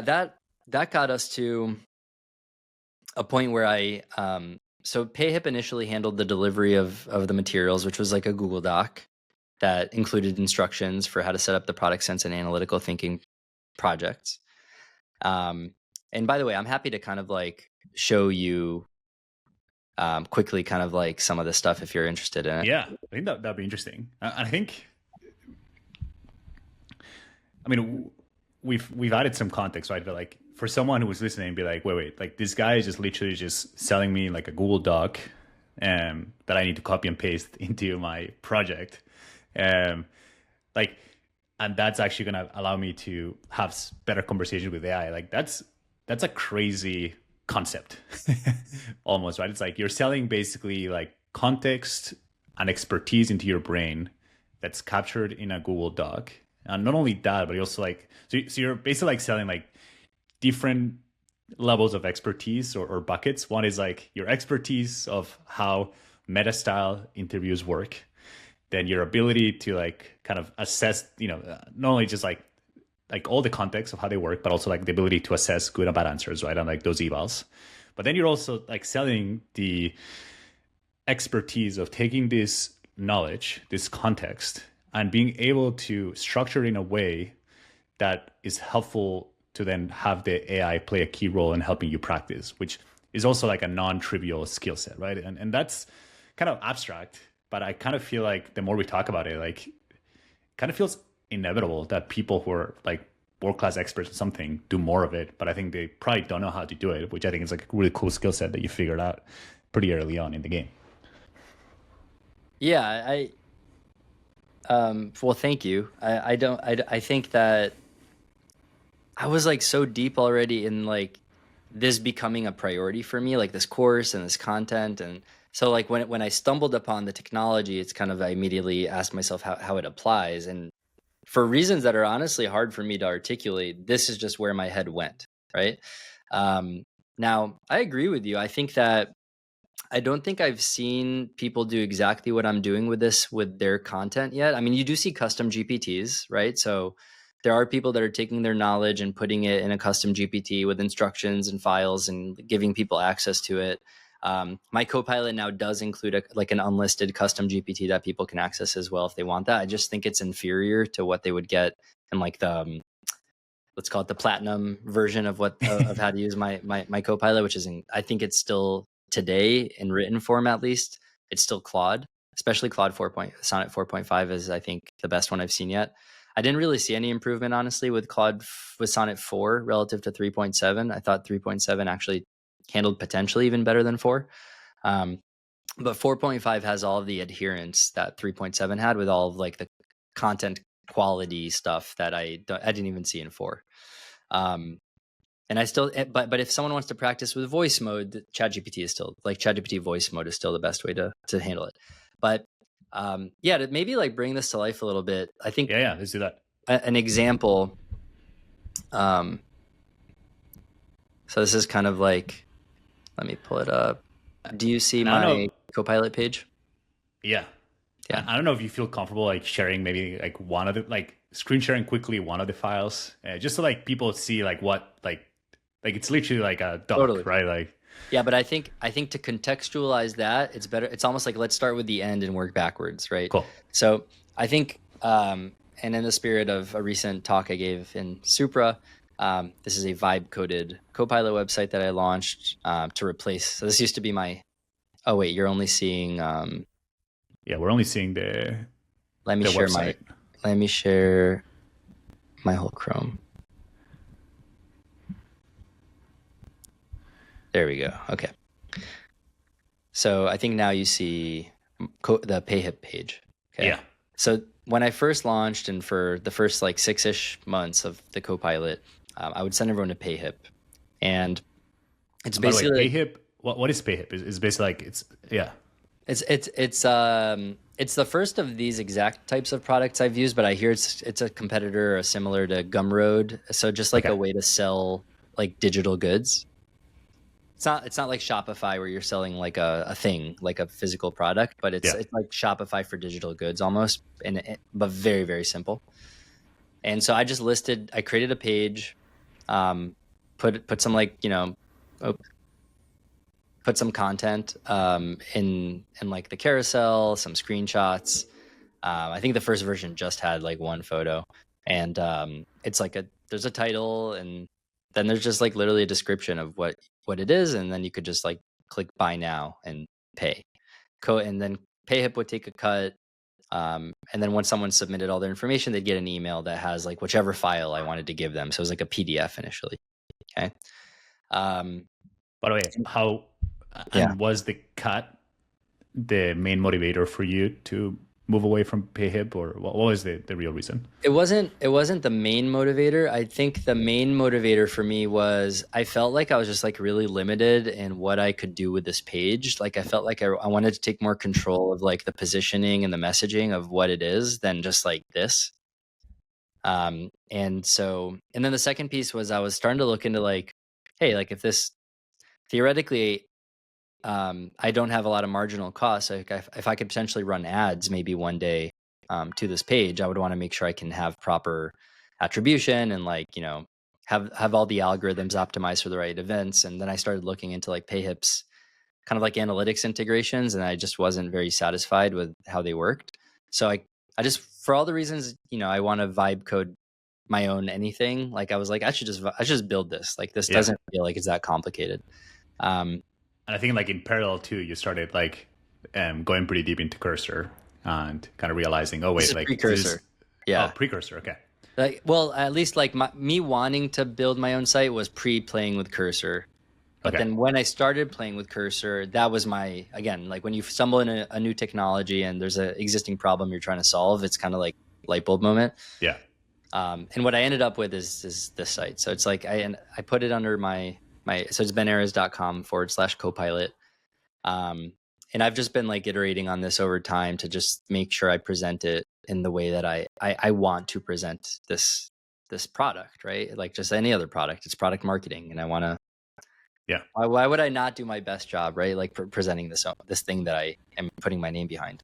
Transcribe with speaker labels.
Speaker 1: that got us to a point where so PayHip initially handled the delivery of the materials, which was like a Google Doc that included instructions for how to set up the product sense and analytical thinking projects. And by the way, I'm happy to kind of like show you quickly kind of like some of this stuff if you're interested in it.
Speaker 2: Yeah, I think that'd be interesting. I think, I mean, we've added some context, right? But like for someone who was listening, be like, wait, like this guy is just literally just selling me like a Google Doc that I need to copy and paste into my project. Like, and that's actually going to allow me to have better conversations with AI. Like that's a crazy concept almost, right? It's like you're selling basically like context and expertise into your brain that's captured in a Google Doc. And not only that, but you also like, so you're basically like selling like different levels of expertise or buckets. One is like your expertise of how meta style interviews work. Then your ability to like kind of assess, not only just like all the context of how they work, but also like the ability to assess good and bad answers, right? On like those evals. But then you're also like selling the expertise of taking this knowledge, this context, and being able to structure it in a way that is helpful to then have the AI play a key role in helping you practice, which is also like a non-trivial skill set, right? And that's kind of abstract, but I kind of feel like the more we talk about it, like it kind of feels inevitable that people who are like world-class experts in something do more of it, but I think they probably don't know how to do it, which I think is like a really cool skill set that you figured out pretty early on in the game.
Speaker 1: Yeah, well, thank you. I think that I was like so deep already in like this becoming a priority for me, like this course and this content. And so like when I stumbled upon the technology, it's kind of, I immediately asked myself how it applies. And for reasons that are honestly hard for me to articulate, this is just where my head went, right? Now, I agree with you. I think that I don't think I've seen people do exactly what I'm doing with this with their content yet. I mean, you do see custom GPTs, right? So there are people that are taking their knowledge and putting it in a custom GPT with instructions and files and giving people access to it. My Copilot now does include like an unlisted custom GPT that people can access as well if they want that. I just think it's inferior to what they would get in like the let's call it the platinum version of of how to use my Copilot, which is I think it's still today in written form at least. It's still Claude, especially Claude Sonnet 4.5 is I think the best one I've seen yet. I didn't really see any improvement honestly with Sonnet 4 relative to 3.7. I thought 3.7 actually handled potentially even better than 4. But 4.5 has all of the adherence that 3.7 had with all of like the content quality stuff that I didn't even see in 4. And I still, but if someone wants to practice with voice mode, ChatGPT is still like ChatGPT voice mode is still the best way to handle it. But yeah, to maybe like bring this to life a little bit, I think.
Speaker 2: Yeah, let's do that.
Speaker 1: An example. So this is kind of like, let me pull it up. Do you see my Copilot page?
Speaker 2: Yeah. I don't know if you feel comfortable like sharing maybe like one of the like screen sharing quickly one of the files, just so like people see like what like it's literally like a doc, totally. Right? Like
Speaker 1: yeah, but I think to contextualize that, it's better. It's almost like let's start with the end and work backwards, right?
Speaker 2: Cool.
Speaker 1: So I think, and in the spirit of a recent talk I gave in Supra, this is a vibe coded Copilot website that I launched to replace. So this used to be my. Oh wait, you're only seeing.
Speaker 2: Yeah, we're only seeing the.
Speaker 1: Let me share
Speaker 2: website.
Speaker 1: Let me share my whole Chrome. There we go. Okay. So I think now you see the PayHip page. Okay.
Speaker 2: Yeah.
Speaker 1: So when I first launched and for the first like 6-ish months of the Copilot, I would send everyone to PayHip. And it's basically
Speaker 2: way, PayHip. What is PayHip? It's basically like
Speaker 1: It's the first of these exact types of products I've used, but I hear it's a competitor or similar to Gumroad. So just like a way to sell like digital goods. It's not like Shopify where you're selling like a thing, like a physical product, but it's like Shopify for digital goods almost, but very, very simple. And so I created a page Put some like, oh, put some content in like the carousel, some screenshots. I think the first version just had like one photo, and it's like there's a title, and then there's just like literally a description of what it is, and then you could just like click buy now and pay. And then PayHip would take a cut. And then once someone submitted all their information, they'd get an email that has like whichever file I wanted to give them. So it was like a PDF initially. Okay. Um,
Speaker 2: By the way, how
Speaker 1: yeah.
Speaker 2: and was the cut the main motivator for you to move away from PayHip, or what was the real reason?
Speaker 1: It wasn't the main motivator. I think the main motivator for me was I felt like I was just like really limited in what I could do with this page. Like I felt like I wanted to take more control of like the positioning and the messaging of what it is than just like this. And then the second piece was I was starting to look into like, hey, like if this theoretically, I don't have a lot of marginal costs. Like if I could potentially run ads maybe one day to this page, I would want to make sure I can have proper attribution and like, have all the algorithms optimized for the right events. And then I started looking into like PayHip's kind of like analytics integrations, and I just wasn't very satisfied with how they worked. So I just, for all the reasons, I want to vibe code my own anything. Like I was like, I should just build this. Like this
Speaker 2: Yeah.
Speaker 1: doesn't feel like it's that complicated. Um,
Speaker 2: And I think like in parallel too, you started like going pretty deep into Cursor and kind of realizing, oh
Speaker 1: this
Speaker 2: wait,
Speaker 1: is
Speaker 2: like
Speaker 1: precursor. Yeah.
Speaker 2: precursor, okay,
Speaker 1: Like, well, at least like me wanting to build my own site was pre-playing with Cursor. But
Speaker 2: okay,
Speaker 1: then when I started playing with Cursor, that was again, like when you stumble in a new technology and there's an existing problem you're trying to solve, it's kind of like light bulb moment.
Speaker 2: yeah,
Speaker 1: And what I ended up with is this site. So it's like I put it under so it's benerez.com/copilot. And I've just been like iterating on this over time to just make sure I present it in the way that I want to present this product, right? Like just any other product, it's product marketing, and I want to.
Speaker 2: yeah.
Speaker 1: Why would I not do my best job, right? Like presenting this thing that I am putting my name behind.